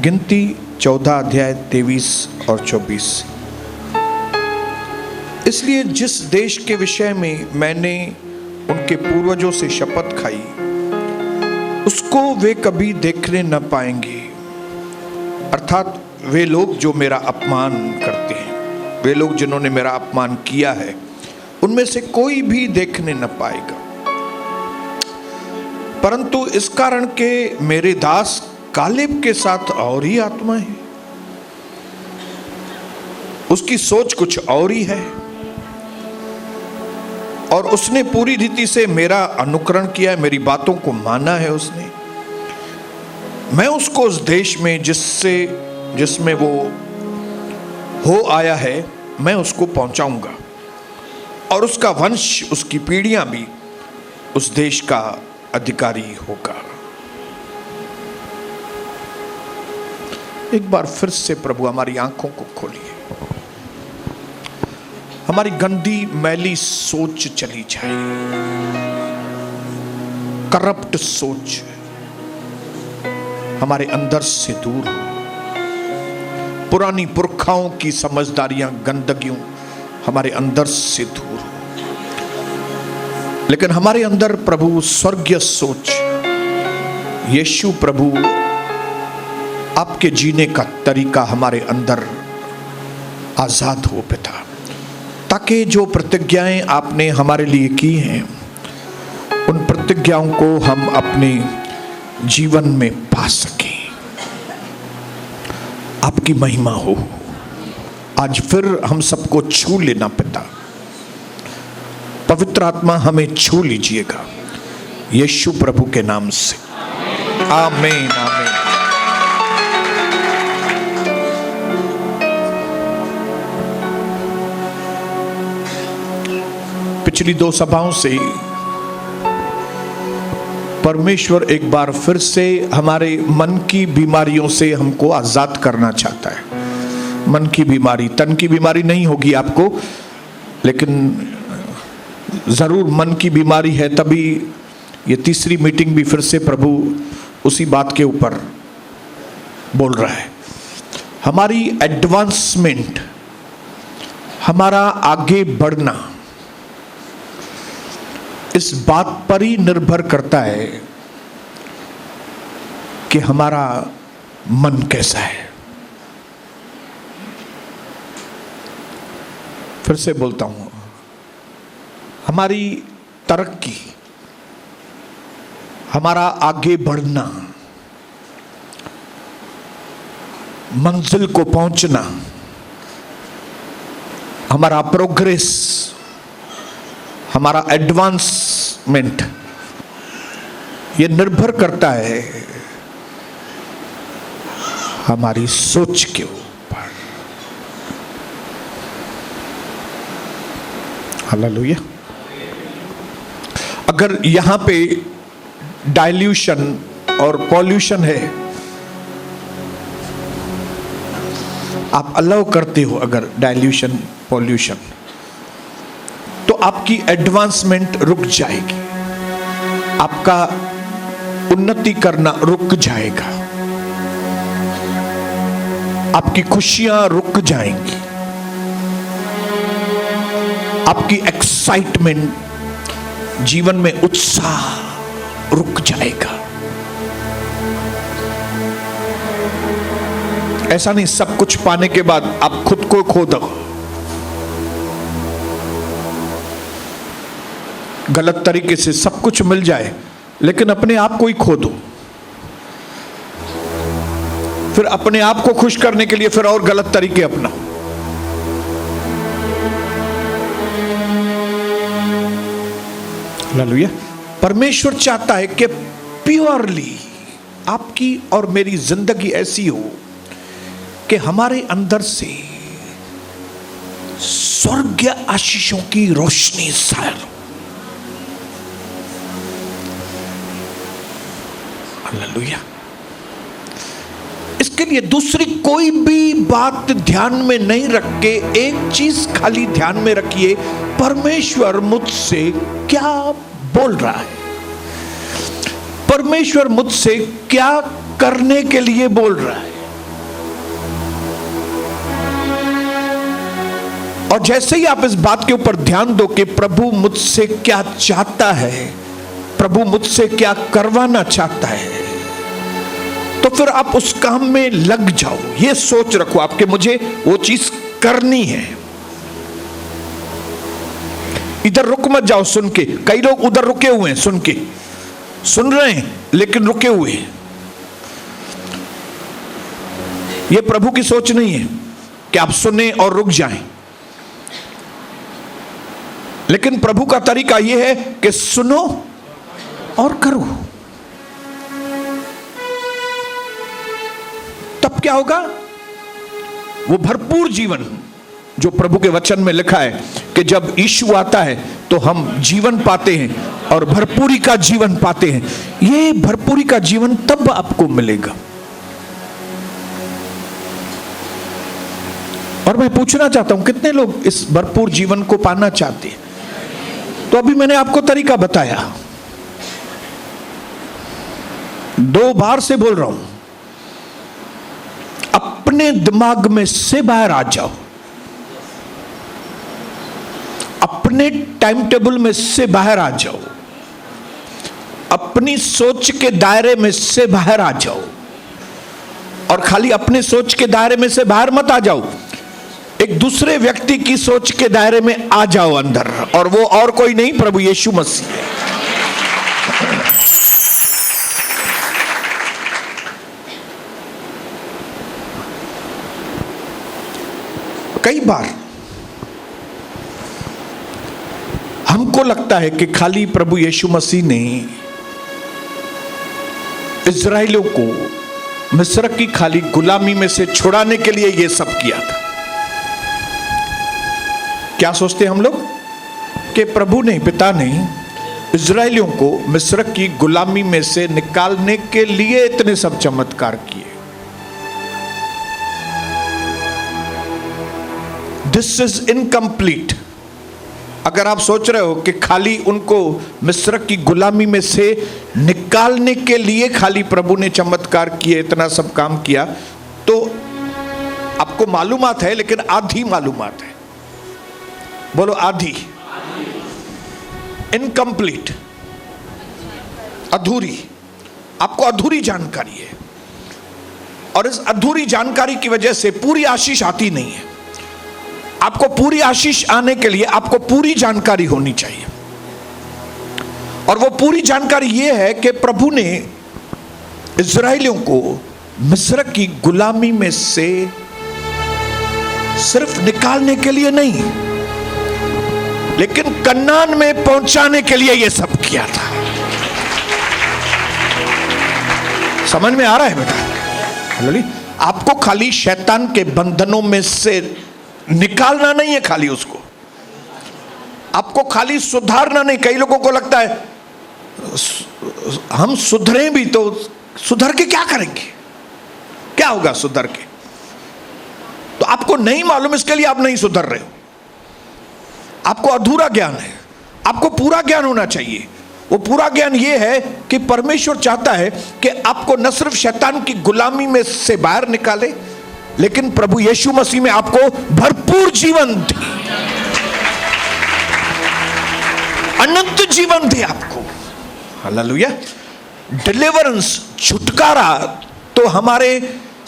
गिनती 14 अध्याय 23 और 24। इसलिए जिस देश के विषय में मैंने उनके पूर्वजों से शपथ खाई उसको वे कभी देखने न पाएंगे, अर्थात वे लोग जो मेरा अपमान करते हैं, वे लोग जिन्होंने मेरा अपमान किया है, उनमें से कोई भी देखने न पाएगा। परंतु इस कारण के मेरे दास कालेब के साथ और ही आत्मा है, उसकी सोच कुछ और ही है, और उसने पूरी रीति से मेरा अनुकरण किया है, मेरी बातों को माना है उसने। मैं उसको उस देश में जिसमें वो हो आया है, मैं उसको पहुंचाऊंगा, और उसका वंश, उसकी पीढ़ियां भी उस देश का अधिकारी होगा। एक बार फिर से प्रभु हमारी आंखों को खोलिए, हमारी गंदी मैली सोच चली जाए, करप्ट सोच हमारे अंदर से दूर हो, पुरानी पुरखाओं की समझदारियां, गंदगियों हमारे अंदर से दूर हो, लेकिन हमारे अंदर प्रभु स्वर्गीय सोच, यीशु प्रभु आपके जीने का तरीका हमारे अंदर आजाद हो पिता, ताकि जो प्रतिज्ञाएं आपने हमारे लिए की हैं उन प्रतिज्ञाओं को हम अपने जीवन में पा सकें। आपकी महिमा हो। आज फिर हम सबको छू लेना पिता, पवित्र आत्मा हमें छू लीजिएगा, यीशु प्रभु के नाम से, आमीन आमीन। पिछली 2 सभाओं से परमेश्वर एक बार फिर से हमारे मन की बीमारियों से हमको आजाद करना चाहता है। मन की बीमारी, तन की बीमारी नहीं होगी आपको, लेकिन जरूर मन की बीमारी है, तभी ये तीसरी मीटिंग भी फिर से प्रभु उसी बात के ऊपर बोल रहा है। हमारी एडवांसमेंट, हमारा आगे बढ़ना इस बात पर ही निर्भर करता है कि हमारा मन कैसा है। फिर से बोलता हूं, हमारी तरक्की, हमारा आगे बढ़ना, मंजिल को पहुंचना, हमारा प्रोग्रेस, हमारा एडवांसमेंट, ये निर्भर करता है हमारी सोच के ऊपर। हालेलुया। अगर यहां पे डाइल्यूशन और पॉल्यूशन है, आप अलाउ करते हो अगर डाइल्यूशन पॉल्यूशन, तो आपकी एडवांसमेंट रुक जाएगी, आपका उन्नति करना रुक जाएगा, आपकी खुशियां रुक जाएंगी, आपकी एक्साइटमेंट, जीवन में उत्साह रुक जाएगा। ऐसा नहीं सब कुछ पाने के बाद आप खुद को खो दो, गलत तरीके से सब कुछ मिल जाए लेकिन अपने आप को ही खो दो, फिर अपने आप को खुश करने के लिए फिर और गलत तरीके अपना। हालेलुया। परमेश्वर चाहता है कि प्योरली आपकी और मेरी जिंदगी ऐसी हो कि हमारे अंदर से स्वर्गीय आशीषों की रोशनी जाहिर हो। हालेलुया। इसके लिए दूसरी कोई भी बात ध्यान में नहीं रख के एक चीज खाली ध्यान में रखिए, परमेश्वर मुझसे क्या बोल रहा है, परमेश्वर मुझसे क्या करने के लिए बोल रहा है। और जैसे ही आप इस बात के ऊपर ध्यान दो कि प्रभु मुझसे क्या चाहता है, प्रभु मुझसे क्या करवाना चाहता है, तो फिर आप उस काम में लग जाओ। ये सोच रखो आपके मुझे वो चीज करनी है। इधर रुक मत जाओ सुन के। कई लोग उधर रुके हुए हैं, सुन के सुन रहे हैं लेकिन रुके हुए हैं। ये प्रभु की सोच नहीं है कि आप सुने और रुक जाएं, लेकिन प्रभु का तरीका यह है कि सुनो और करो। तब क्या होगा? वो भरपूर जीवन जो प्रभु के वचन में लिखा है कि जब यीशु आता है तो हम जीवन पाते हैं और भरपूरी का जीवन पाते हैं। ये भरपूरी का जीवन तब आपको मिलेगा। और मैं पूछना चाहता हूं कितने लोग इस भरपूर जीवन को पाना चाहते हैं? तो अभी मैंने आपको तरीका बताया, 2 बार से बोल रहा हूं, अपने दिमाग में से बाहर आ जाओ, अपने टाइम टेबल में से बाहर आ जाओ, अपनी सोच के दायरे में से बाहर आ जाओ। और खाली अपने सोच के दायरे में से बाहर मत आ जाओ, एक दूसरे व्यक्ति की सोच के दायरे में आ जाओ अंदर, और वो और कोई नहीं, प्रभु यीशु मसीह है। कई बार हमको लगता है कि खाली प्रभु यीशु मसीह ने इस्राएलियों को मिस्र की खाली गुलामी में से छुड़ाने के लिए यह सब किया था। क्या सोचते हम लोग कि प्रभु ने, पिता ने इस्राएलियों को मिस्र की गुलामी में से निकालने के लिए इतने सब चमत्कार किए। This is incomplete. अगर आप सोच रहे हो कि खाली उनको मिस्र की गुलामी में से निकालने के लिए खाली प्रभु ने चमत्कार किए, इतना सब काम किया, तो आपको मालूमात है लेकिन आधी मालूमात है। बोलो आधी। इनकम्प्लीट, अधूरी। आपको अधूरी जानकारी है, और इस अधूरी जानकारी की वजह से पूरी आशीष आती नहीं है। आपको पूरी आशीष आने के लिए आपको पूरी जानकारी होनी चाहिए, और वो पूरी जानकारी यह है कि प्रभु ने इस्राएलियों को मिस्र की गुलामी में से सिर्फ निकालने के लिए नहीं, लेकिन कनान में पहुंचाने के लिए यह सब किया था। समझ में आ रहा है बेटा? आपको खाली शैतान के बंधनों में से निकालना नहीं है, खाली उसको आपको खाली सुधारना नहीं। कई लोगों को लगता है हम सुधरें भी तो सुधर के क्या करेंगे, क्या होगा सुधर के? तो आपको नहीं मालूम, इसके लिए आप नहीं सुधर रहे हो। आपको अधूरा ज्ञान है, आपको पूरा ज्ञान होना चाहिए। वो पूरा ज्ञान ये है कि परमेश्वर चाहता है कि आपको न सिर्फ शैतान की गुलामी में से बाहर निकाले, लेकिन प्रभु यीशु मसीह में आपको भरपूर जीवन दे, अनंत जीवन दे आपको। हालेलुया। डिलीवरेंस, छुटकारा तो हमारे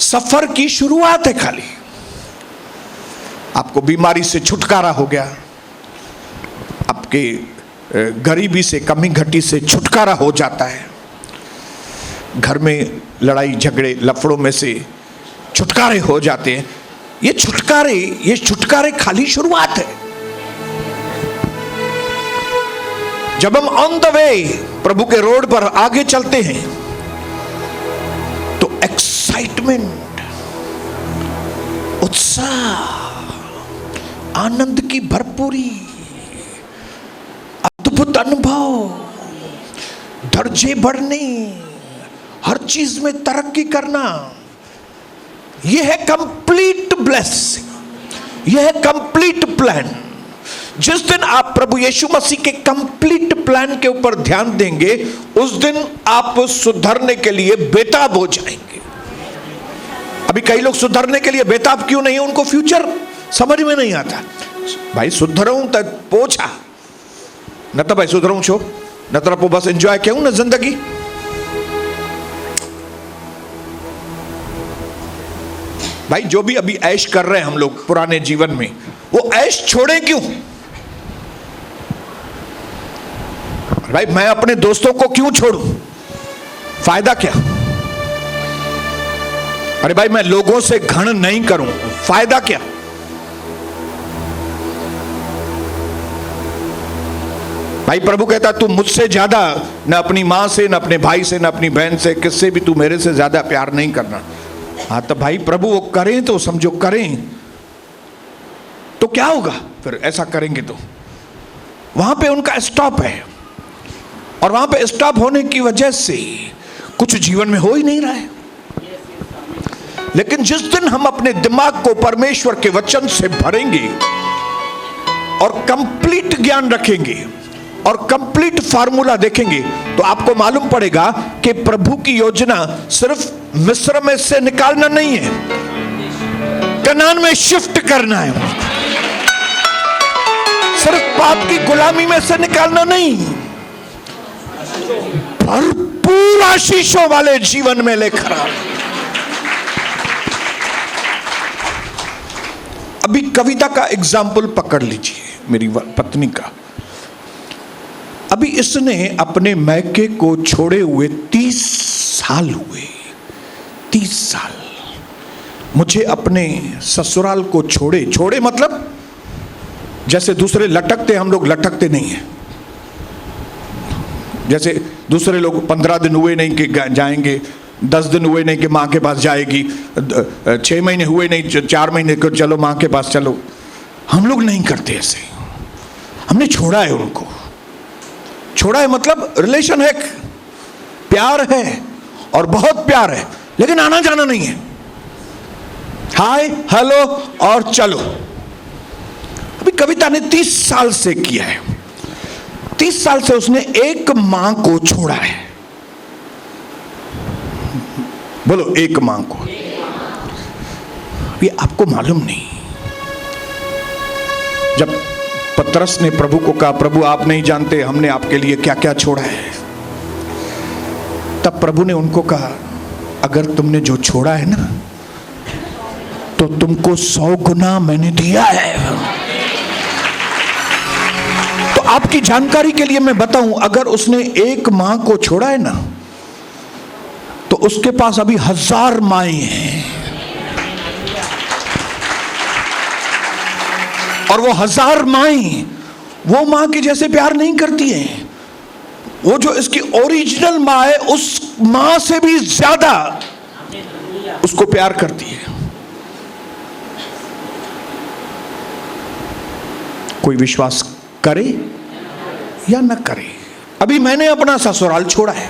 सफर की शुरुआत है। खाली आपको बीमारी से छुटकारा हो गया, आपके गरीबी से, कमी घटी से छुटकारा हो जाता है, घर में लड़ाई झगड़े लफड़ों में से छुटकारे हो जाते हैं। ये छुटकारे खाली शुरुआत है। जब हम ऑन द वे प्रभु के रोड पर आगे चलते हैं तो एक्साइटमेंट, उत्साह, आनंद की भरपूरी, अद्भुत अनुभव, दर्जे बढ़ने, हर चीज में तरक्की करना, यह है कंप्लीट ब्लेसिंग, यह है कंप्लीट प्लान। जिस दिन आप प्रभु यीशु मसीह के कंप्लीट प्लान के ऊपर ध्यान देंगे, उस दिन आप सुधरने के लिए बेताब हो जाएंगे। अभी कई लोग सुधरने के लिए बेताब क्यों नहीं है? उनको फ्यूचर समझ में नहीं आता। भाई सुधरूं त पोछा न तो भाई सुधरूं छो न तो बस एंजॉय क्यों ना जिंदगी। भाई जो भी अभी ऐश कर रहे हैं हम लोग पुराने जीवन में, वो ऐश छोड़े क्यों? भाई मैं अपने दोस्तों को क्यों छोड़ूं? फायदा क्या? अरे भाई मैं लोगों से घृणा नहीं करूं, फायदा क्या? भाई प्रभु कहता तू मुझसे ज्यादा न अपनी मां से, न अपने भाई से, न अपनी बहन से, किससे भी तू मेरे से ज्यादा प्यार नहीं करना। हाँ तो भाई प्रभु वो करें तो समझो, करें तो क्या होगा फिर ऐसा करेंगे तो? वहां पे उनका स्टॉप है, और वहां पे स्टॉप होने की वजह से कुछ जीवन में हो ही नहीं रहा है। लेकिन जिस दिन हम अपने दिमाग को परमेश्वर के वचन से भरेंगे और कंप्लीट ज्ञान रखेंगे और कंप्लीट फार्मूला देखेंगे, तो आपको मालूम पड़ेगा कि प्रभु की योजना सिर्फ मिस्र में से निकालना नहीं है, कनान में शिफ्ट करना है। सिर्फ पाप की गुलामी में से निकालना नहीं, भरपूर आशीषों वाले जीवन में लेकर आ। अभी कविता का एग्जाम्पल पकड़ लीजिए, मेरी पत्नी का। अभी इसने अपने मैके को छोड़े हुए 30 साल हुए। 30 साल मुझे अपने ससुराल को छोड़े मतलब जैसे दूसरे लटकते, हम लोग लटकते नहीं हैं। जैसे दूसरे लोग 15 दिन हुए नहीं कि जाएंगे, 10 दिन हुए नहीं कि माँ के पास जाएगी, 6 महीने हुए नहीं 4 महीने को चलो माँ के पास चलो। हम लोग नहीं करते ऐसे। हमने छोड़ा है उनको। छोड़ा है मतलब रिलेशन है, प्यार है और बहुत प्यार है, लेकिन आना जाना नहीं है। हाय हेलो और चलो। अभी कविता ने 30 साल से किया है। 30 साल से उसने एक मां को छोड़ा है। बोलो, एक मां को। ये आपको मालूम नहीं। जब पतरस ने प्रभु को कहा, प्रभु आप नहीं जानते हमने आपके लिए क्या क्या छोड़ा है, तब प्रभु ने उनको कहा, अगर तुमने जो छोड़ा है ना, तो तुमको 100 गुना मैंने दिया है। तो आपकी जानकारी के लिए मैं बताऊं, अगर उसने एक मां को छोड़ा है ना, तो उसके पास अभी 1000 माएं हैं, और वो 1000 माएं वो मां के जैसे प्यार नहीं करती हैं। वो जो इसकी ओरिजिनल मां है, उस मां से भी ज्यादा उसको प्यार करती है। कोई विश्वास करे या न करे, अभी मैंने अपना ससुराल छोड़ा है।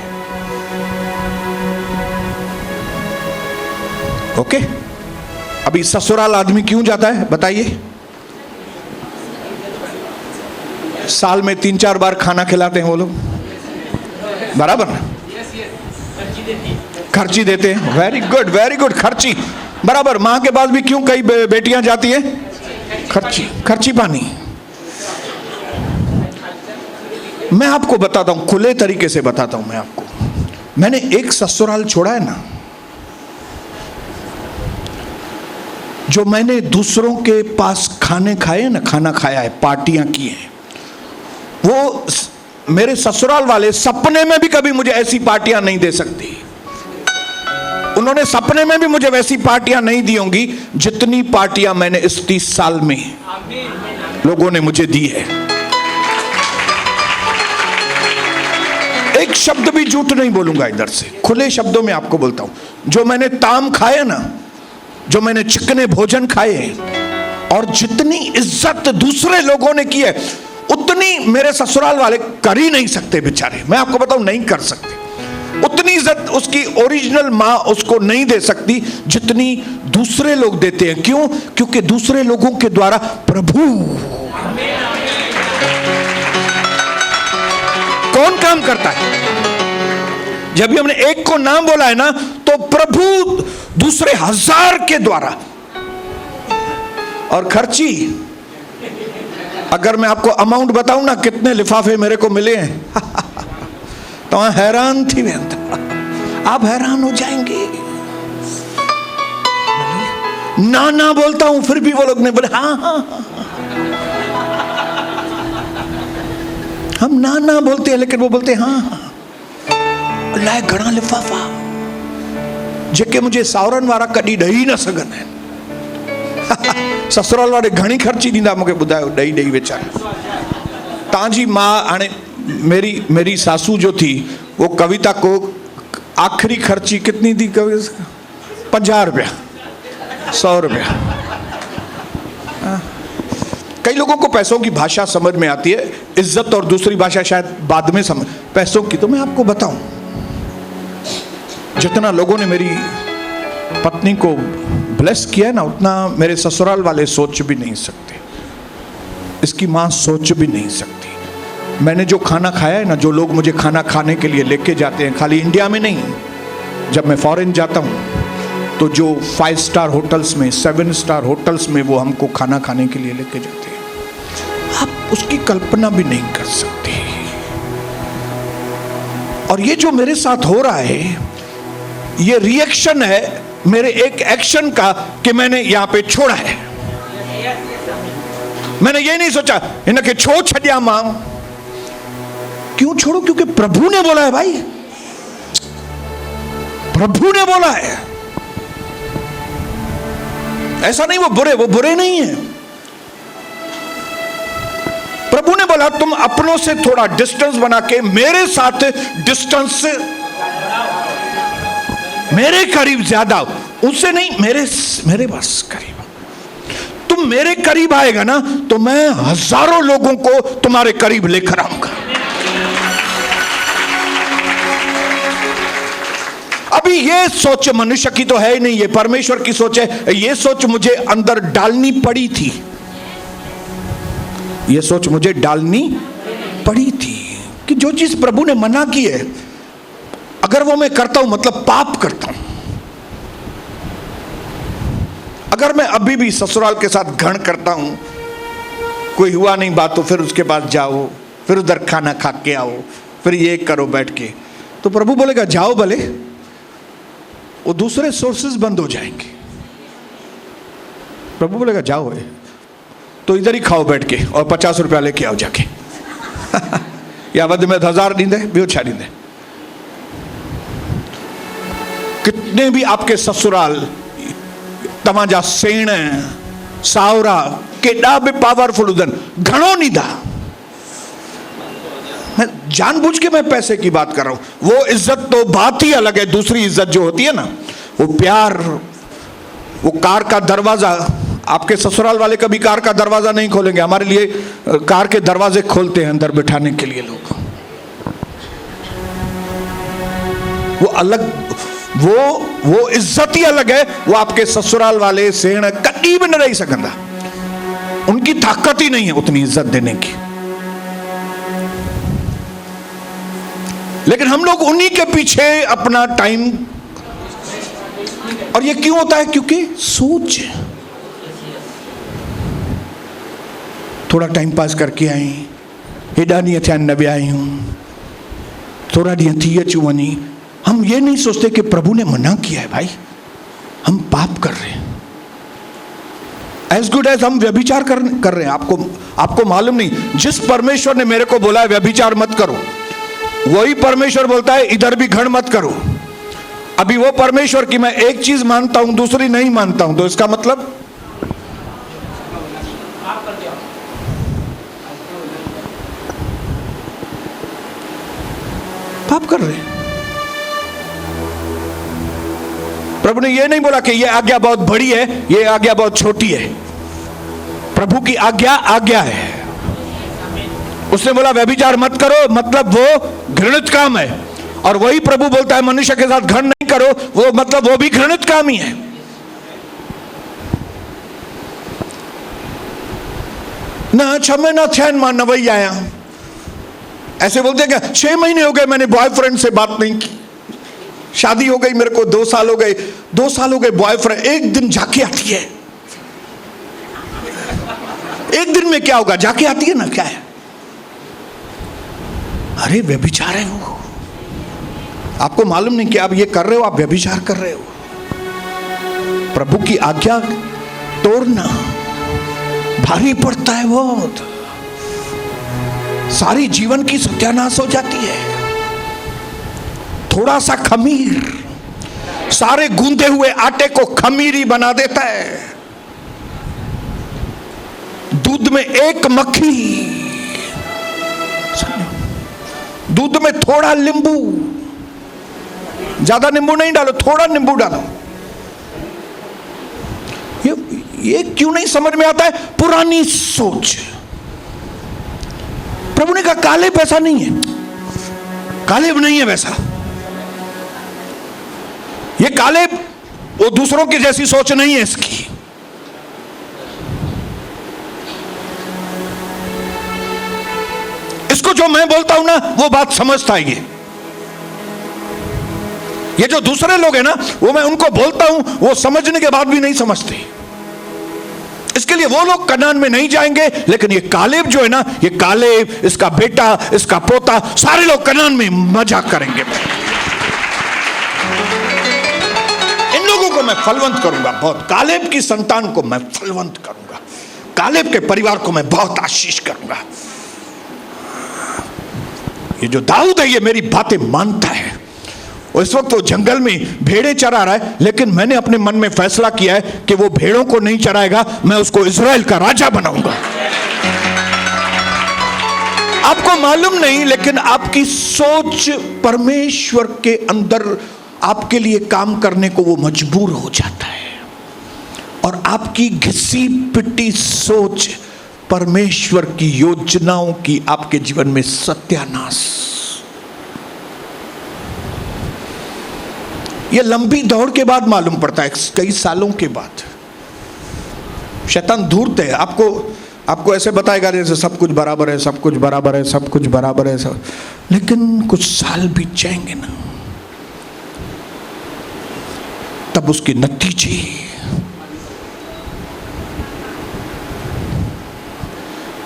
ओके, अभी ससुराल आदमी क्यों जाता है बताइए? साल में 3-4 बार खाना खिलाते हैं वो लोग, बराबर ना? खर्ची देते हैं। वेरी गुड वेरी गुड, खर्ची बराबर। मां के पास भी क्यों कई बेटियां जाती हैं? खर्ची पानी। मैं आपको बताता हूं, खुले तरीके से बताता हूं मैं आपको। मैंने एक ससुराल छोड़ा है ना, जो मैंने दूसरों के पास खाने खाए ना, खाना खाया है, पार्टियां की हैं, वो मेरे ससुराल वाले सपने में भी कभी मुझे ऐसी पार्टियां नहीं दे सकती। उन्होंने सपने में भी मुझे वैसी पार्टियां नहीं दी होंगी जितनी पार्टियां मैंने इस 30 साल में लोगों ने मुझे दी है। एक शब्द भी झूठ नहीं बोलूंगा इधर से, खुले शब्दों में आपको बोलता हूं। जो मैंने ताम खाए ना, जो मैंने चिकने भोजन खाए, और जितनी इज्जत दूसरे लोगों ने की है, उतनी मेरे ससुराल वाले कर ही नहीं सकते बेचारे। मैं आपको बताऊं, नहीं कर सकते। उतनी इज्जत उसकी ओरिजिनल मां उसको नहीं दे सकती जितनी दूसरे लोग देते हैं। क्यों? क्योंकि दूसरे लोगों के द्वारा प्रभु कौन काम करता है। जब भी हमने एक को नाम बोला है ना, तो प्रभु दूसरे 1000 के द्वारा और खर्ची, अगर मैं आपको अमाउंट बताऊं ना कितने लिफाफे मेरे को मिले हैं तो हैरान थी वेंदा, आप हैरान हो जाएंगे। ना ना बोलता हूं फिर भी वो लोग ने बोले हाँ हाँ हाँ। हम ना ना बोलते हैं लेकिन वो बोलते हाँ हाँ। अल्लाह घणा लिफाफा जेके मुझे सावरन वारा कॾी ॾेई न सघंदा आहिनि। ससुराल वारे घणी खर्ची ॾींदा मूंखे ॿुधायो, ॾेई ॾेई वेचारा। तव्हांजी मां हाणे मेरी सासू जो थी वो कविता को आखिरी खर्ची कितनी थी? 50 रुपया, 100 रुपया। कई लोगों को पैसों की भाषा समझ में आती है, इज्जत और दूसरी भाषा शायद बाद में समझ। पैसों की तो मैं आपको बताऊं, जितना लोगों ने मेरी पत्नी को ब्लेस किया ना उतना मेरे ससुराल वाले सोच भी नहीं सकते, इसकी माँ सोच भी नहीं सकती। मैंने जो खाना खाया है ना, जो लोग मुझे खाना खाने के लिए लेके जाते हैं, खाली इंडिया में नहीं, जब मैं फॉरेन जाता हूँ तो जो 5 स्टार होटल्स में, 7 स्टार होटल्स में वो हमको खाना खाने के लिए लेके जाते हैं, आप उसकी कल्पना भी नहीं कर सकते। और ये जो मेरे साथ हो रहा है ये रिएक्शन है मेरे एक एक्शन का कि मैंने यहां पे छोड़ा है। मैंने ये नहीं सोचा इनके छो छड़िया मां, क्यों छोड़ो? क्योंकि प्रभु ने बोला है भाई, प्रभु ने बोला है। ऐसा नहीं वो बुरे नहीं है। प्रभु ने बोला तुम अपनों से थोड़ा डिस्टेंस बना के मेरे साथ डिस्टेंस, मेरे करीब ज्यादा, उससे नहीं, मेरे बस करीब। तुम मेरे करीब आएगा ना तो मैं हजारों लोगों को तुम्हारे करीब लेकर आऊंगा। अभी ये सोच मनुष्य की तो है ही नहीं, ये परमेश्वर की सोच है। ये सोच मुझे अंदर डालनी पड़ी थी, ये सोच मुझे डालनी पड़ी थी कि जो चीज प्रभु ने मना की है अगर वो मैं करता हूं मतलब पाप करता हूं। अगर मैं अभी भी ससुराल के साथ घण करता हूं, कोई हुआ नहीं बात तो फिर उसके पास जाओ, फिर उधर खाना खा के आओ, फिर ये करो बैठ के, तो प्रभु बोलेगा जाओ भले, वो दूसरे सोर्सेस बंद हो जाएंगे। प्रभु बोलेगा जाओ है तो इधर ही खाओ बैठ के और 50 रुपया लेके आओ जाके या वध में 1000 ॾींदे, ॿियो छा ॾींदे। कितने भी आपके ससुराल तव्हांजा सेण सावरा केॾा भी पावरफुल हुजनि, घणो ॾींदा। मैं जानबूझ के मैं पैसे की बात कर रहा हूं। वो इज्जत तो बात ही अलग है, दूसरी इज्जत जो होती है ना, वो प्यार, वो कार का दरवाजा, आपके ससुराल वाले कभी कार का दरवाजा नहीं खोलेंगे, हमारे लिए कार के दरवाजे खोलते हैं अंदर बिठाने के लिए लोग। वो अलग, वो इज्जत ही अलग है। वो आपके ससुराल वाले सेण कभी भी न रह सकता, उनकी ताकत ही नहीं है उतनी इज्जत देने की। लेकिन हम लोग उन्हीं के पीछे अपना टाइम, और ये क्यों होता है? क्योंकि सोच, थोड़ा टाइम पास करके आई, हेॾा ॾींहं थिया न विया आहियूं, थोड़ा ॾींहं थी अचूं वञी। हम ये नहीं सोचते कि प्रभु ने मना किया है भाई, हम पाप कर रहे हैं। एज गुड एज हम व्यभिचार कर रहे हैं। आपको मालूम नहीं, जिस परमेश्वर ने मेरे को बोला है व्यभिचार मत करो, वही परमेश्वर बोलता है इधर भी घण मत करो। अभी वो परमेश्वर की मैं एक चीज मानता हूं दूसरी नहीं मानता हूं, तो इसका मतलब पाप कर रहे हैं। प्रभु ने यह नहीं बोला कि यह आज्ञा बहुत बड़ी है, यह आज्ञा बहुत छोटी है। प्रभु की आज्ञा है। उसने बोला व्यभिचार मत करो, मतलब वो घृणित काम है। और वही प्रभु बोलता है मनुष्य के साथ घृण नहीं करो, वो मतलब वो भी घृणित काम ही है। ना 6 महीना थे मां न वही आया, ऐसे बोलते हैं क्या 6 महीने हो गए मैंने बॉयफ्रेंड से बात नहीं की, शादी हो गई मेरे को 2 साल हो गए, 2 साल हो गए बॉयफ्रेंड एक दिन जाके आती है। एक दिन में क्या होगा, जाके आती है ना, क्या है, अरे व्यभिचार है वो। आपको मालूम नहीं कि आप ये कर रहे हो, आप व्यभिचार कर रहे हो। प्रभु की आज्ञा तोड़ना भारी पड़ता है बहुत, सारी जीवन की सत्यानाश हो जाती है। थोड़ा सा खमीर सारे गूंदे हुए आटे को खमीरी बना देता है। दूध में एक मक्खी, दूध में थोड़ा नींबू, ज्यादा नींबू नहीं डालो, थोड़ा नींबू डालो। ये क्यों नहीं समझ में आता है? पुरानी सोच। प्रभु ने कहा कालेब ऐसा नहीं है, कालेब नहीं है वैसा। ये कालेब वो दूसरों की जैसी सोच नहीं है इसकी। इसको जो मैं बोलता हूं ना वो बात समझता है। ये जो दूसरे लोग हैं ना, वो मैं उनको बोलता हूं, वो समझने के बाद भी नहीं समझते। इसके लिए वो लोग कनान में नहीं जाएंगे, लेकिन ये कालेब जो है ना, ये कालेब, इसका बेटा, इसका पोता, सारे लोग कनान में मजा करेंगे। इन लोगों को मैं फलवंत करूंगा बहुत, कालेब की संतान को मैं फलवंत करूंगा, कालेब के परिवार को मैं बहुत आशीष करूंगा। ये जो दाऊद है, ये मेरी बातें मानता है। और इस वक्त वो जंगल में भेड़ें चरा रहा है, लेकिन मैंने अपने मन में फैसला किया है कि वो भेड़ों को नहीं चराएगा, मैं उसको इज़राइल का राजा बनाऊंगा। आपको मालूम नहीं, लेकिन आपकी सोच परमेश्वर के अंदर आपके लिए काम करने को वो मजबूर हो जाता है। और आपकी घिसी पिटी सोच परमेश्वर की योजनाओं की आपके जीवन में सत्यानाश। यह लंबी दौड़ के बाद मालूम पड़ता है, कई सालों के बाद। शैतान धूर्त है, आपको ऐसे बताएगा जैसे सब कुछ बराबर है, सब कुछ बराबर है, सब कुछ बराबर है, सब। लेकिन कुछ साल बीत जाएंगे ना, तब उसके नतीजे,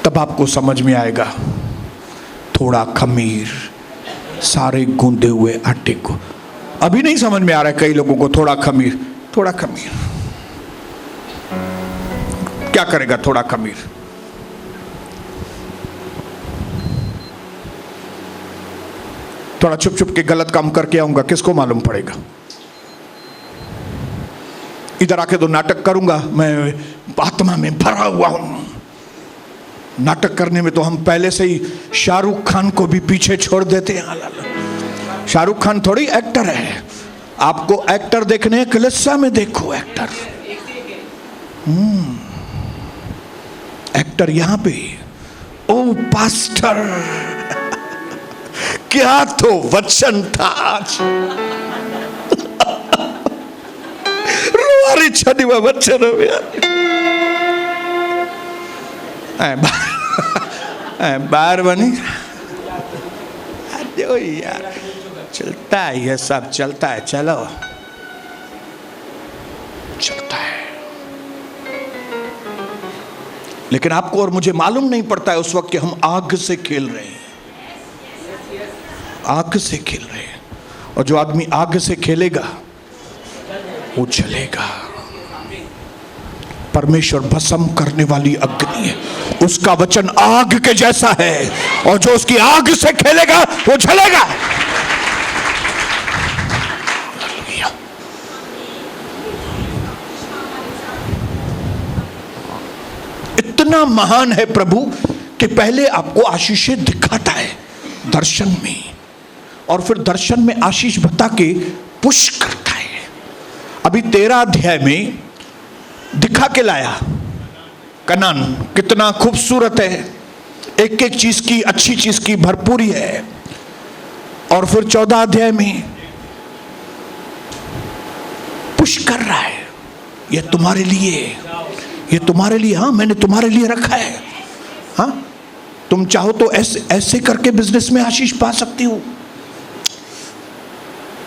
तब आपको समझ में आएगा। थोड़ा खमीर सारे गूंदे हुए आटे को, अभी नहीं समझ में आ रहा है कई लोगों को। थोड़ा खमीर, थोड़ा खमीर क्या करेगा? थोड़ा खमीर थोड़ा छुप छुप के गलत काम करके आऊंगा, किसको मालूम पड़ेगा? इधर आके तो नाटक करूंगा, मैं आत्मा में भरा हुआ हूं। नाटक करने में तो हम पहले से ही शाहरुख खान को भी पीछे छोड़ देते हैं। शाहरुख खान थोड़ी एक्टर है। आपको एक्टर देखने हैं, कलिसिया में देखो एक्टर। एक्टर यहां पे, ओ पास्टर क्या तो वचन था आज। रोवारी छड़ी में वचन बार बनी यार, चलता है ये सब, चलता है, चलो चलता है। लेकिन आपको और मुझे मालूम नहीं पड़ता है उस वक्त कि हम आग से खेल रहे हैं, आग से खेल रहे हैं। और जो आदमी आग से खेलेगा वो जलेगा। परमेश्वर भस्म करने वाली अग्नि है, उसका वचन आग के जैसा है, और जो उसकी आग से खेलेगा वो जलेगा। इतना महान है प्रभु कि पहले आपको आशीषें दिखाता है दर्शन में, और फिर दर्शन में आशीष बता के पुश करता है। अभी 13 अध्याय में दिखा के लाया कनान कितना खूबसूरत है, एक एक चीज की, अच्छी चीज की भरपूरी है। और फिर 14 अध्याय में पुश कर रहा है, ये तुम्हारे लिए, ये तुम्हारे लिए, हाँ मैंने तुम्हारे लिए रखा है। हाँ, तुम चाहो तो ऐसे ऐसे करके बिजनेस में आशीष पा सकती हो,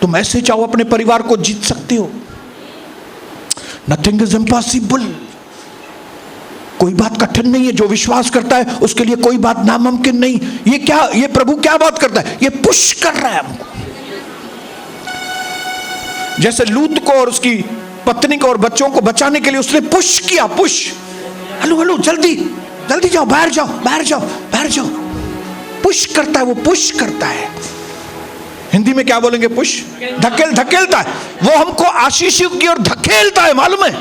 तुम ऐसे चाहो अपने परिवार को जीत सकते हो। Nothing is impossible. कोई बात कठिन नहीं है, जो विश्वास करता है उसके लिए कोई बात नामुमकिन नहीं। ये क्या, ये प्रभु क्या बात करता है, ये पुश कर रहा है हमको। जैसे लूत को और उसकी पत्नी को और बच्चों को बचाने के लिए उसने पुश किया, पुश, हेलो हेलो जल्दी जल्दी जाओ, बाहर जाओ, बाहर जाओ, बाहर जाओ। पुश करता है, वो पुश करता है। हिंदी में क्या बोलेंगे, पुश, धकेलता है। वो हमको आशीष की ओर धकेलता है, मालूम है।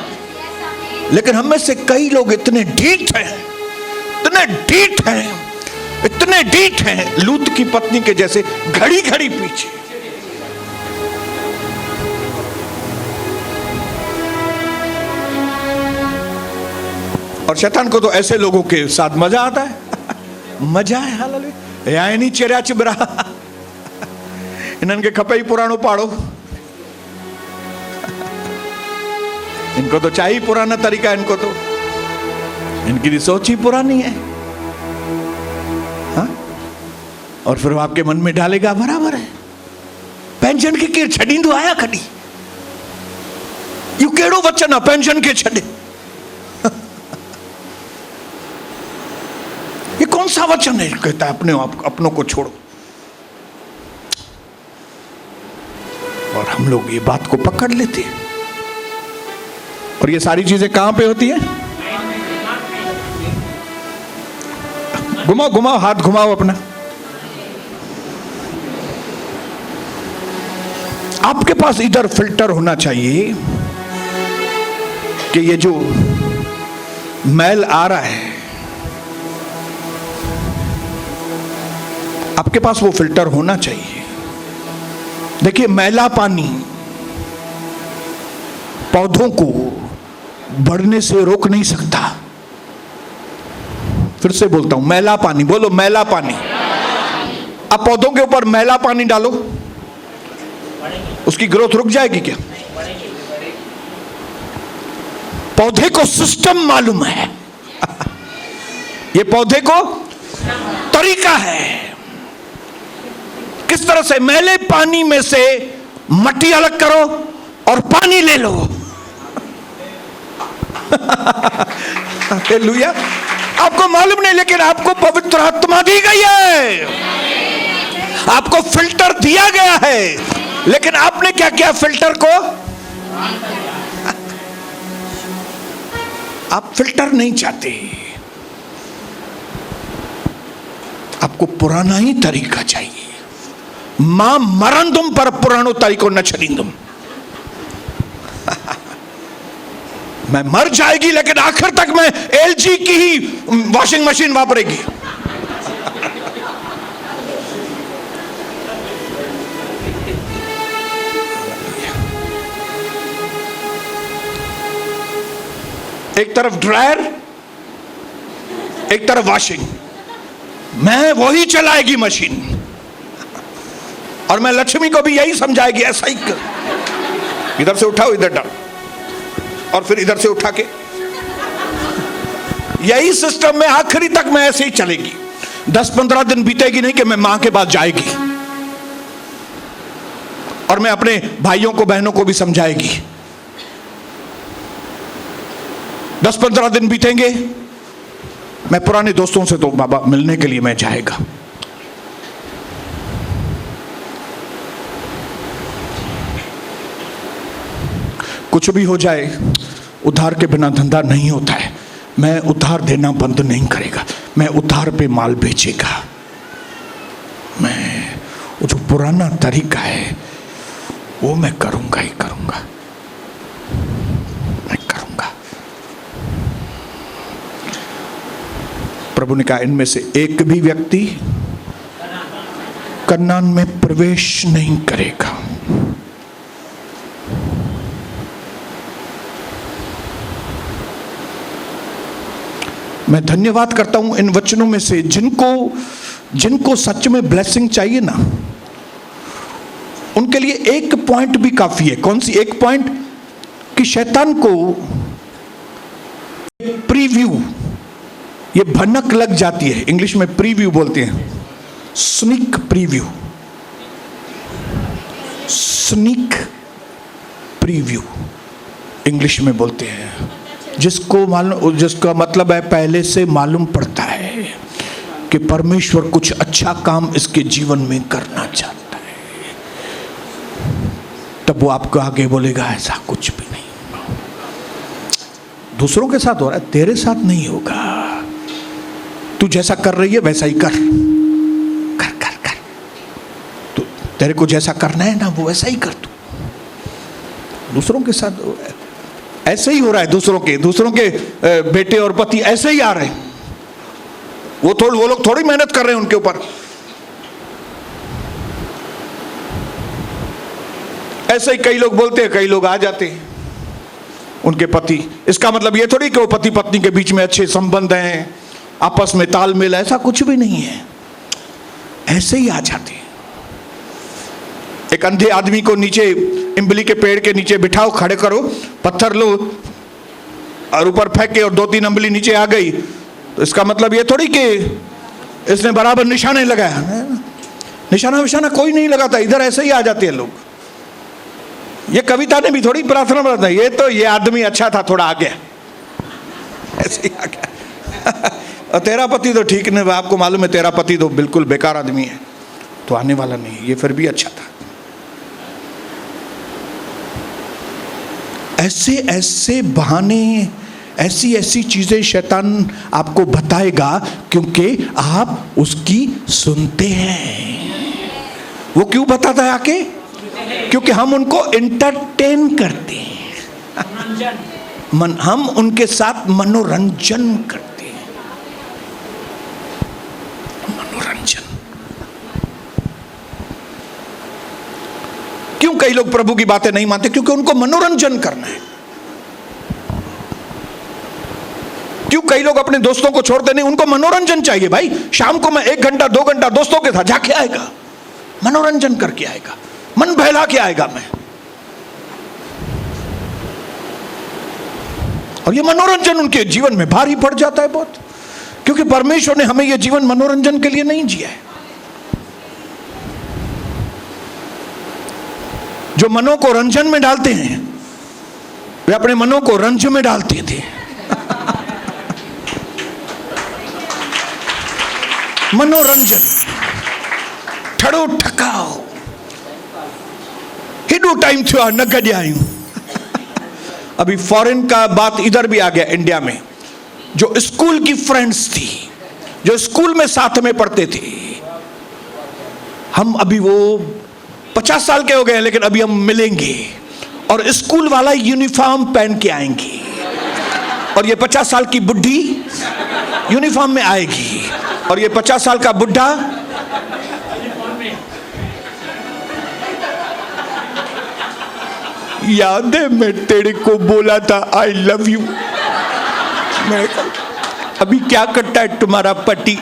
लेकिन हम में से कई लोग इतने ढीठ हैं, इतने ढीठ हैं, इतने ढीठ हैं, लूत की पत्नी के जैसे घड़ी घड़ी पीछे। और शैतान को तो ऐसे लोगों के साथ मजा आता है। मजा है, हालेलुया। या नहीं चेहरा चिबरा इनके खपे ही पुरानो पाड़ो, इनको तो चाहिए पुराना तरीका, इनको तो इनकी सोच ही पुरानी है। हाँ? और फिर वो आपके मन में डालेगा, बराबर है, पेंशन के केर छड़ींदो आया कड़ी, यू केड़ो वचन पेंशन के छड़े, ये कौन सा वचन है, कहता है अपनों को छोड़ो। और हम लोग ये बात को पकड़ लेते हैं। और ये सारी चीजें कहां पे होती है? घुमाओ घुमाओ, हाथ घुमाओ अपना। आपके पास इधर फिल्टर होना चाहिए कि ये जो मैल आ रहा है, आपके पास वो फिल्टर होना चाहिए। देखिए, मैला पानी पौधों को बढ़ने से रोक नहीं सकता। फिर से बोलता हूं, मैला पानी, बोलो मैला पानी। अब पौधों के ऊपर मैला पानी डालो, उसकी ग्रोथ रुक जाएगी क्या? पौधे को सिस्टम मालूम है। ये पौधे को तरीका है किस तरह से मैले पानी में से मट्टी अलग करो और पानी ले लो। हालेलुया। आपको मालूम नहीं, लेकिन आपको पवित्र आत्मा दी गई है, आपको फिल्टर दिया गया है, लेकिन आपने क्या किया? फिल्टर को आप फिल्टर नहीं चाहते, आपको पुराना ही तरीका चाहिए। मां मरंदुम पर पुरानो तरीको न छड़ींदुम। मैं मर जाएगी लेकिन आखिर तक मैं एलजी की ही वॉशिंग मशीन वापरेगी। एक तरफ ड्रायर, एक तरफ वॉशिंग, मैं वही चलाएगी मशीन। और मैं लक्ष्मी को भी यही समझाएगी, ऐसा ही कर, इधर से उठाओ इधर डाल, और फिर इधर से उठा के, यही सिस्टम में आखिरी तक मैं ऐसे ही चलेगी। 10-15 दिन बीतेगी नहीं कि मैं मां के पास जाएगी, और मैं अपने भाइयों को बहनों को भी समझाएगी। 10-15 दिन बीतेंगे, मैं पुराने दोस्तों से तो बाबा मिलने के लिए मैं जाएगा। कुछ भी हो जाए, उधार के बिना धंधा नहीं होता है। मैं उधार देना बंद नहीं करेगा, मैं उधार पे माल बेचेगा। मैं वो जो पुराना तरीका है वो मैं करूंगा ही करूंगा, मैं करूंगा। प्रभु ने कहा, इनमें से एक भी व्यक्ति कनान में प्रवेश नहीं करेगा। मैं धन्यवाद करता हूं इन वचनों में से जिनको सच में ब्लेसिंग चाहिए ना, उनके लिए एक पॉइंट भी काफी है। कौन सी एक पॉइंट? कि शैतान को प्रीव्यू, ये भनक लग जाती है। इंग्लिश में प्रीव्यू बोलते हैं, sneak preview, sneak preview English में बोलते हैं। जिसको मालूम, जिसका मतलब है पहले से मालूम पड़ता है कि परमेश्वर कुछ अच्छा काम इसके जीवन में करना चाहता है, तब वो आपको आगे बोलेगा ऐसा कुछ भी नहीं। दूसरों के साथ हो रहा है, तेरे साथ नहीं होगा। तू जैसा कर रही है वैसा ही कर कर कर कर। तो तेरे को जैसा करना है ना वो वैसा ही कर। तू दूसरों के साथ ऐसे ही हो रहा है। दूसरों के बेटे और पति ऐसे ही आ रहे हैं। वो लोग थोड़ी मेहनत कर रहे हैं उनके ऊपर। ऐसे ही कई लोग बोलते हैं, कई लोग आ जाते हैं उनके पति। इसका मतलब ये थोड़ी कि वो पति पत्नी के बीच में अच्छे संबंध हैं, आपस में तालमेल, ऐसा कुछ भी नहीं है। ऐसे ही आ जाते हैं। एक अंधे आदमी को नीचे इमली के पेड़ के नीचे बिठाओ, खड़े करो, पत्थर लो और ऊपर फेंके और 2-3 इमली नीचे आ गई, तो इसका मतलब ये थोड़ी कि इसने बराबर निशाने लगाया। निशाना कोई नहीं लगाता, इधर ऐसे ही आ जाते हैं लोग। ये कविता ने भी थोड़ी प्रार्थना बनाता है, ये आदमी अच्छा था, थोड़ा आ गया, ऐसे ही आ गया। और तेरा पति तो ठीक नहीं, आपको मालूम है तेरा पति तो बिल्कुल बेकार आदमी है, तो आने वाला नहीं, ये फिर भी अच्छा था। ऐसे ऐसे बहाने, ऐसी ऐसी चीजें शैतान आपको बताएगा, क्योंकि आप उसकी सुनते हैं। वो क्यों बताता है आके? क्योंकि हम उनको एंटरटेन करते हैं, हम उनके साथ मनोरंजन करते हैं। मनोरंजन। क्यों कई लोग प्रभु की बातें नहीं मानते? क्योंकि उनको मनोरंजन करना है। क्यों कई लोग अपने दोस्तों को छोड़ते नहीं? उनको मनोरंजन चाहिए। भाई शाम को मैं 1 घंटा 2 घंटा दोस्तों के साथ जाके आएगा, मनोरंजन करके आएगा, मन बहला के आएगा मैं। और ये मनोरंजन उनके जीवन में भारी पड़ जाता है बहुत, क्योंकि परमेश्वर ने हमें ये जीवन मनोरंजन के लिए नहीं जिया है। जो मनों को रंजन में डालते हैं वे अपने मनों को रंज में डालते थे। मनोरंजन, ठड़ो ठकाओ, हिडू टाइम थियो न गड्यायूं। अभी फॉरेन का बात इधर भी आ गया इंडिया में। जो स्कूल की फ्रेंड्स थी, जो स्कूल में साथ में पढ़ते थे, हम अभी वो 50 साल के हो गए, लेकिन अभी हम मिलेंगे और स्कूल वाला यूनिफॉर्म पहन के आएंगे, और ये 50 साल की बुढ़ी यूनिफॉर्म में आएगी, और ये 50 साल का बुढ़ा याद है मैं तेरे को बोला था आई लव यू। मैं अभी क्या करता है तुम्हारा पति?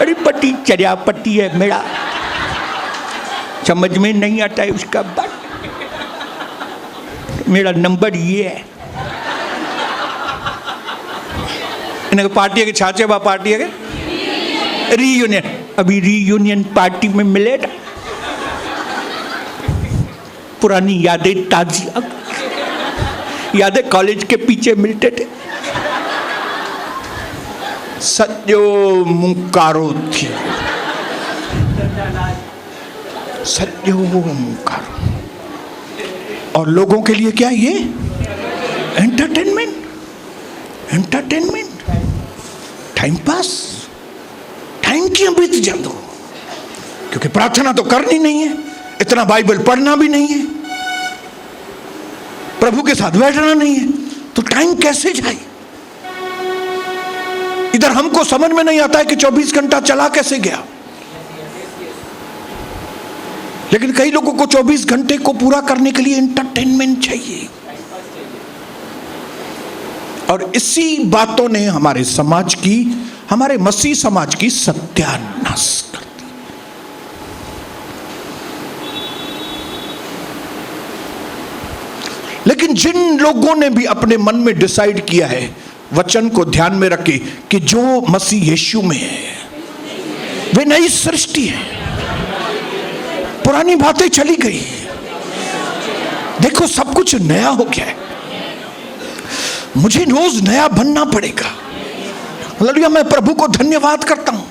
अरे पति चरिया पति है मेरा, समझ में नहीं आता है उसका बात। मेरा नंबर ये है। इन्हें पार्टी है कि छाचे बा पार्टी है कि रीयूनियन, अभी रीयूनियन पार्टी में मिले ना, पुरानी यादें ताजी, यादें कॉलेज के पीछे मिलते थे। सजो मुकारो थी, सजो मुकारो। और लोगों के लिए क्या ये entertainment, entertainment, time pass, time क्यों बीत जाता? क्योंकि प्रार्थना तो करनी नहीं है, इतना बाइबल पढ़ना भी नहीं है, प्रभु के साथ बैठना नहीं है, तो टाइम कैसे जाए? इधर हमको समझ में नहीं आता है कि 24 घंटा चला कैसे गया। लेकिन कई लोगों को 24 घंटे को पूरा करने के लिए एंटरटेनमेंट चाहिए। और इसी बातों ने हमारे समाज की, हमारे मसीह समाज की सत्यानाश कर दी। लेकिन जिन लोगों ने भी अपने मन में डिसाइड किया है, वचन को ध्यान में रखे कि जो मसीह यीशु में है वे नई सृष्टि है, पुरानी बातें चली गई, देखो सब कुछ नया हो गया है। मुझे रोज नया बनना पड़ेगा। हालेलुया, मैं प्रभु को धन्यवाद करता हूं।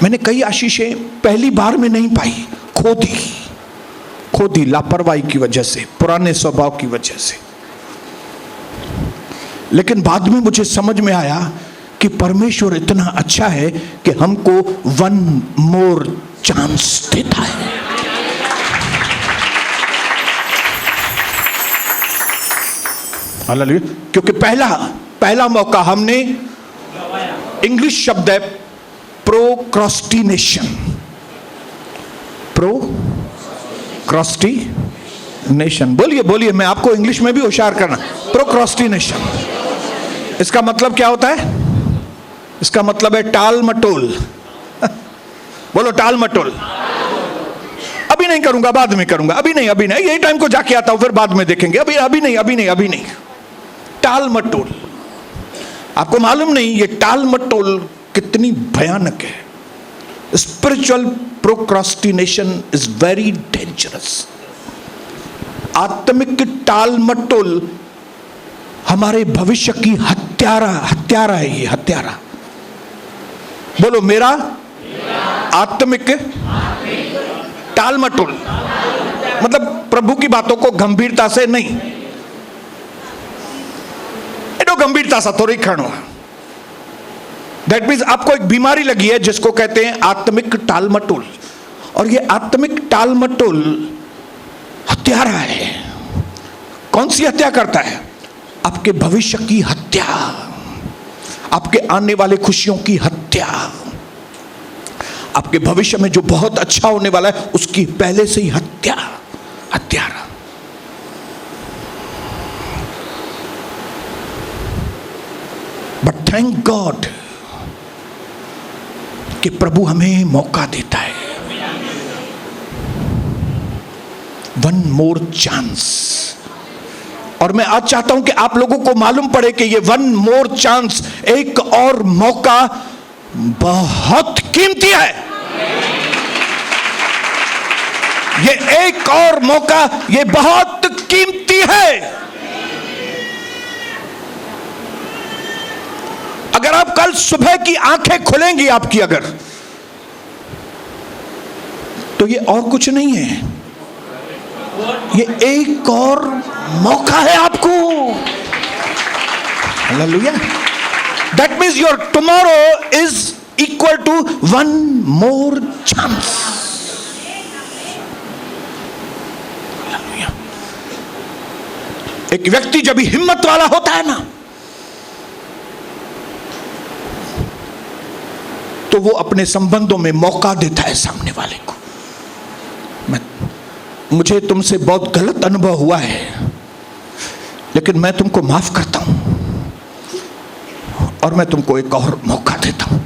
मैंने कई आशीषें पहली बार में नहीं पाई, खो दी लापरवाही की वजह से, पुराने स्वभाव की वजह से। लेकिन बाद में मुझे समझ में आया कि परमेश्वर इतना अच्छा है कि हमको 1 मोर चांस देता है। हालेलुया, क्योंकि पहला मौका हमने, इंग्लिश शब्द है प्रोक्रास्टिनेशन, बोलिए, मैं आपको इंग्लिश में भी होशियार करना। प्रोक्रास्टिनेशन, इसका मतलब क्या होता है? इसका मतलब है टाल मटोल। बोलो, टाल मटोल। अभी नहीं करूंगा, बाद में करूंगा, अभी नहीं, यही टाइम को जाके आता हूं, फिर बाद में देखेंगे, अभी नहीं। टाल मटोल। आपको मालूम नहीं ये टाल मटोल कितनी भयानक है। Spiritual procrastination is very dangerous. आत्मिक टाल मटोल हमारे भविष्य की हत्यारा है। ये हत्यारा। बोलो, मेरा आत्मिक टाल मटोल, मतलब प्रभु की बातों को गंभीरता से नहीं, गंभीरता सा थोड़ी खड़ो। दैट मीन्स आपको एक बीमारी लगी है जिसको कहते हैं आत्मिक टाल मटोल, और ये आत्मिक टाल मटोल हत्यारा है। कौन सी हत्या करता है? आपके भविष्य की हत्या, आपके आने वाले खुशियों की हत्या, आपके भविष्य में जो बहुत अच्छा होने वाला है उसकी पहले से ही हत्यारा। बट थैंक गॉड कि प्रभु हमें मौका देता है, 1 मोर चांस। और मैं आज चाहता हूं कि आप लोगों को मालूम पड़े कि ये 1 मोर चांस, एक और मौका बहुत कीमती है। ये एक और मौका, ये बहुत कीमती है। अगर आप कल सुबह की आंखें खुलेंगी आपकी अगर, तो ये और कुछ नहीं है, ये एक और मौका है आपको। Hallelujah. That means your tomorrow is equal to 1 more chance. एक व्यक्ति जब हिम्मत वाला होता है ना, तो वो अपने संबंधों में मौका देता है सामने वाले को। मुझे तुमसे बहुत गलत अनुभव हुआ है, लेकिन मैं तुमको माफ करता हूं और मैं तुमको एक और मौका देता हूं।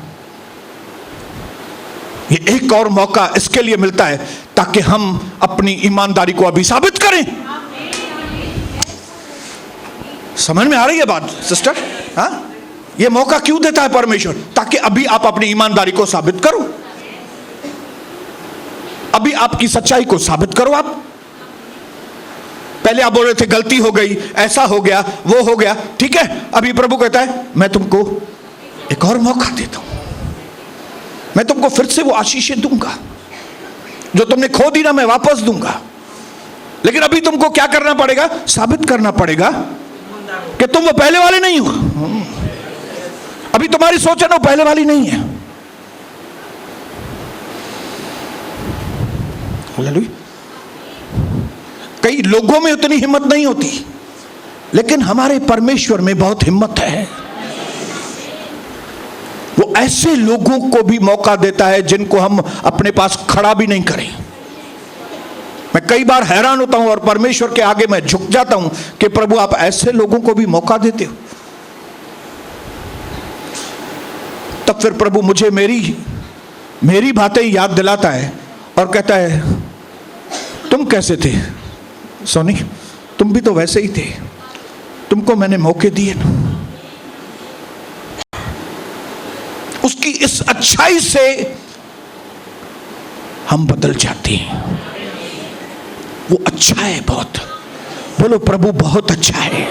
ये एक और मौका इसके लिए मिलता है ताकि हम अपनी ईमानदारी को अभी साबित करें। समझ में आ रही है बात सिस्टर? हाँ, ये मौका क्यों देता है परमेश्वर? ताकि अभी आप अपनी ईमानदारी को साबित करो, अभी आपकी सच्चाई को साबित करो। आप पहले आप बोल रहे थे गलती हो गई, ऐसा हो गया, वो हो गया, ठीक है, अभी प्रभु कहता है मैं तुमको एक और मौका देता हूं, मैं तुमको फिर से वो आशीषें दूंगा जो तुमने खो दी ना, मैं वापस दूंगा। लेकिन अभी तुमको क्या करना पड़ेगा? साबित करना पड़ेगा कि तुम वो पहले वाले नहीं हो। अभी तुम्हारी सोच है ना, पहले वाली नहीं है। कई लोगों में उतनी हिम्मत नहीं होती, लेकिन हमारे परमेश्वर में बहुत हिम्मत है। वो ऐसे लोगों को भी मौका देता है जिनको हम अपने पास खड़ा भी नहीं करें। मैं कई बार हैरान होता हूं और परमेश्वर के आगे मैं झुक जाता हूं कि प्रभु आप ऐसे लोगों को भी मौका देते हो। तब फिर प्रभु मुझे मेरी बातें याद दिलाता है और कहता है तुम कैसे थे सोनी, तुम भी तो वैसे ही थे, तुमको मैंने मौके दिए ना। उसकी इस अच्छाई से हम बदल जाते हैं। वो अच्छा है बहुत। बोलो प्रभु बहुत अच्छा है।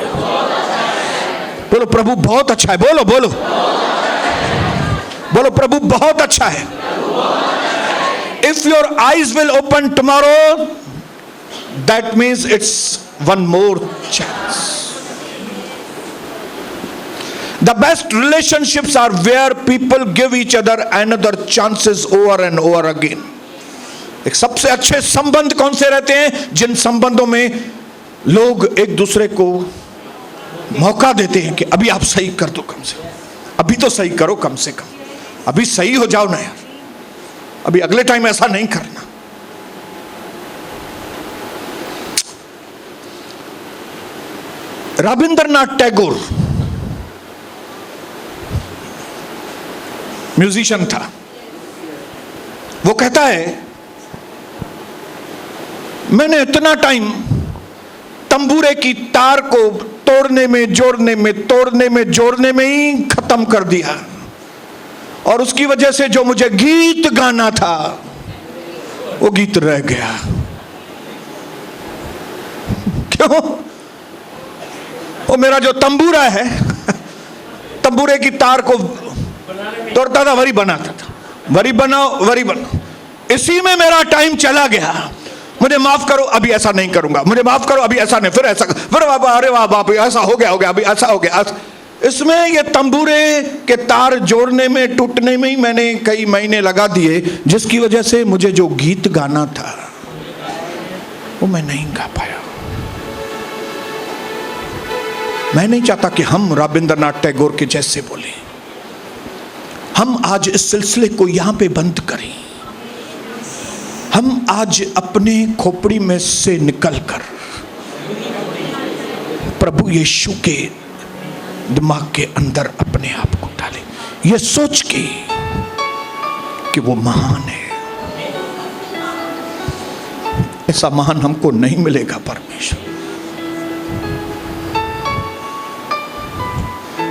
बोलो प्रभु बहुत अच्छा है। बोलो बोलो बोलो प्रभु बहुत अच्छा है। If your eyes will open tomorrow, that means it's one more chance. The best relationships are where people give each other another chances over and over again. एक सबसे अच्छे संबंध कौन से रहते हैं? जिन संबंधों में लोग एक दूसरे को मौका देते हैं कि अभी आप सही कर दो, कम से अभी तो सही करो, कम से कम अभी सही हो जाओ ना यार, अभी अगले टाइम ऐसा नहीं करना। रविंद्रनाथ टैगोर म्यूजिशियन था। वो कहता है मैंने इतना टाइम तंबूरे की तार को तोड़ने में जोड़ने में तोड़ने में जोड़ने में ही खत्म कर दिया, और उसकी वजह से जो मुझे गीत गाना था वो गीत रह गया। क्यों? वो मेरा जो तंबूरा है, तंबूरे की तार को तोड़ता था, वरी बनाता था, वरी बनाओ वरी बनाओ, इसी में मेरा टाइम चला गया। मुझे माफ करो, अभी ऐसा नहीं करूंगा, मुझे माफ करो, अभी ऐसा नहीं, फिर ऐसा, फिर बाबा अरे वाह बाप ऐसा हो गया अभी ऐसा हो गया। इसमें ये तंबूरे के तार जोड़ने में टूटने में ही मैंने कई महीने लगा दिए, जिसकी वजह से मुझे जो गीत गाना था वो मैं नहीं गा पाया। मैं नहीं चाहता कि हम रविंद्रनाथ टैगोर के जैसे बोले। हम आज इस सिलसिले को यहां पे बंद करें। हम आज अपने खोपड़ी में से निकलकर प्रभु यीशु के दिमाग के अंदर अपने आप को डालें, यह सोच के कि वो महान है। ऐसा महान हमको नहीं मिलेगा परमेश्वर।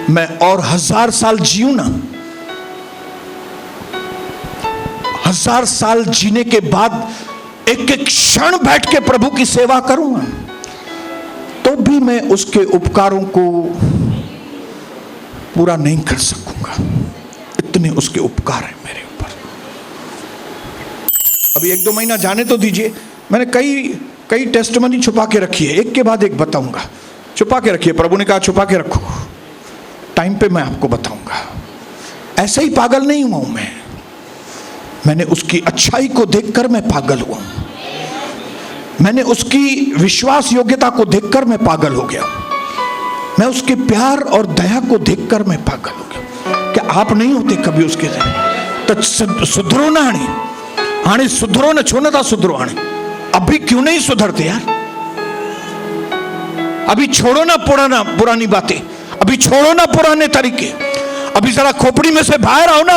मैं और 1000 साल जीऊं ना, 1000 साल जीने के बाद एक एक क्षण बैठ के प्रभु की सेवा करूंगा, तो भी मैं उसके उपकारों को पूरा नहीं कर सकूंगा। इतने उसके उपकार हैं मेरे ऊपर। अभी 1-2 महीना जाने तो दीजिए। मैंने कई टेस्टमनी छुपा के रखी है, एक के बाद एक बताऊंगा। छुपा के रखिए, प्रभु ने कहा छुपा के रखो, टाइम पे मैं आपको बताऊंगा। ऐसे ही पागल नहीं हुआ हूं मैंने उसकी अच्छाई को देखकर मैं पागल हुआ। मैंने उसकी विश्वास योग्यता को देखकर मैं पागल हो गया। मैं उसके प्यार और दया को देखकर मैं पागल हो गया। क्या आप नहीं होते कभी उसके तो सुधरो ना हाणे सुधरो ना, छो ना था सुधरो हाणे, अभी क्यों नहीं सुधरते यार? अभी छोड़ो ना पुरानी बातें, अभी छोड़ो ना पुराने तरीके, अभी जरा खोपड़ी में से बाहर आओ ना,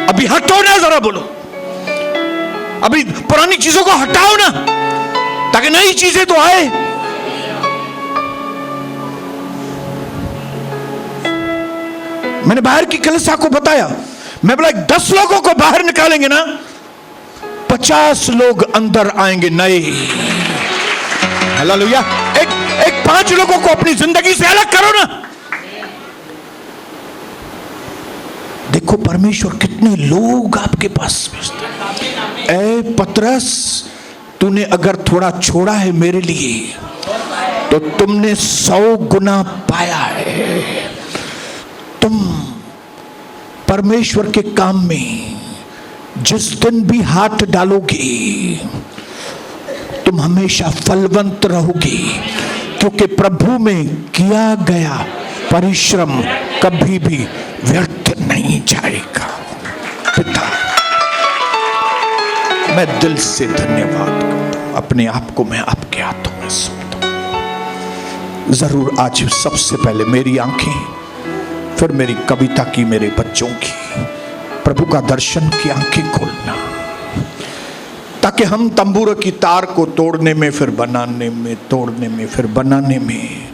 अभी हटो ना, जरा बोलो, अभी पुरानी चीजों को हटाओ ना, ताकि नई चीजें तो आए। मैंने बाहर की कलीसिया को बताया, मैं बोला 10 लोगों को बाहर निकालेंगे ना, 50 लोग अंदर आएंगे नए। हालेलुया। एक 5 लोगों को अपनी जिंदगी से अलग करो ना। देखो परमेश्वर कितने लोग आपके पास भेजता है। ऐ पतरस, तूने अगर थोड़ा छोड़ा है मेरे लिए, तो तुमने 100 गुना पाया है। तुम परमेश्वर के काम में जिस दिन भी हाथ डालोगे, तुम हमेशा फलवंत रहोगे, क्योंकि प्रभु में किया गया परिश्रम कभी भी व्यर्थ नहीं जाएगा। पिता, मैं दिल से धन्यवाद करता हूं, अपने आप को मैं आपके हाथों में सौंपता हूं। जरूर आज सबसे पहले मेरी आंखें, फिर मेरी कविता की, मेरे बच्चों की, प्रभु का दर्शन की आंखें खोलना, ताकि हम तंबूर की तार को तोड़ने में, फिर बनाने में, तोड़ने में, फिर बनाने में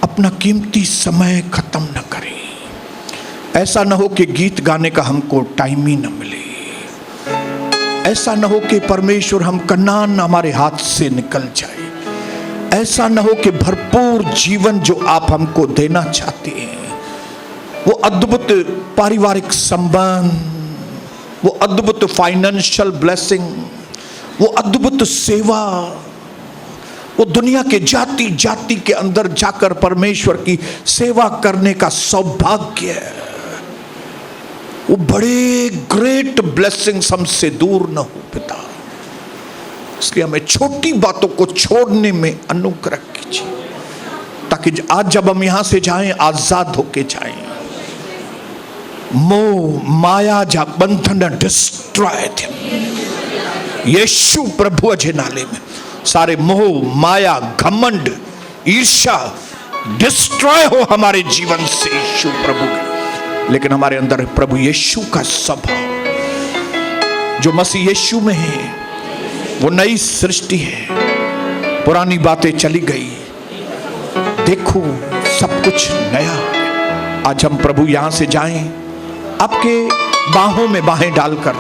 अपना कीमती समय खत्म न करें। ऐसा न हो कि गीत गाने का हमको टाइम ही न मिले। ऐसा न हो कि परमेश्वर हम कनान हमारे हाथ से निकल जाए। ऐसा न हो कि भरपूर जीवन जो आप हमको देना चाहते हैं, वो अद्भुत पारिवारिक संबंध, वो अद्भुत फाइनेंशियल ब्लेसिंग, वो अद्भुत सेवा, वो दुनिया के जाति जाति के अंदर जाकर परमेश्वर की सेवा करने का सौभाग्य है, वो बड़े ग्रेट ब्लेसिंग्स हमसे दूर न हो पिता। इसलिए हमें छोटी बातों को छोड़ने में अनुग्रह कीजिए, ताकि आज जब हम यहां से जाएं आजाद होके जाएं। मोह माया जा बंधन डिस्ट्रॉय थे यीशु प्रभु अजे नाले में। सारे मोह माया घमंड ईर्ष्या डिस्ट्रॉय हो हमारे जीवन से यीशु प्रभु के। लेकिन हमारे अंदर प्रभु यीशु का स्वभाव जो मसीह यीशु में है, वो नई सृष्टि है। पुरानी बातें चली गई, देखो सब कुछ नया। आज हम प्रभु यहां से जाएं आपके बाहों में बाहें डालकर,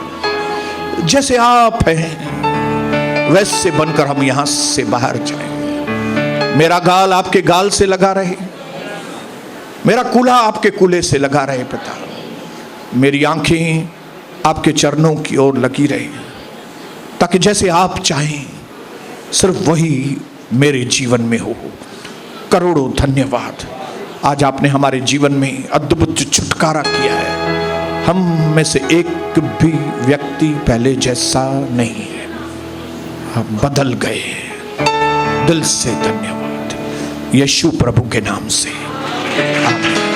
जैसे आप हैं वैसे बनकर हम यहां से बाहर जाएं। मेरा गाल आपके गाल से लगा रहे, मेरा कूल्हा आपके कूल्हे से लगा रहे पिता। मेरी आंखें आपके चरणों की ओर लगी रहे, ताकि जैसे आप चाहें सिर्फ वही मेरे जीवन में हो। करोड़ों धन्यवाद, आज आपने हमारे जीवन में अद्भुत छुटकारा किया है। हम में से एक भी व्यक्ति पहले जैसा नहीं है, हम बदल गए। दिल से धन्यवाद यीशु प्रभु के नाम से, आमीन।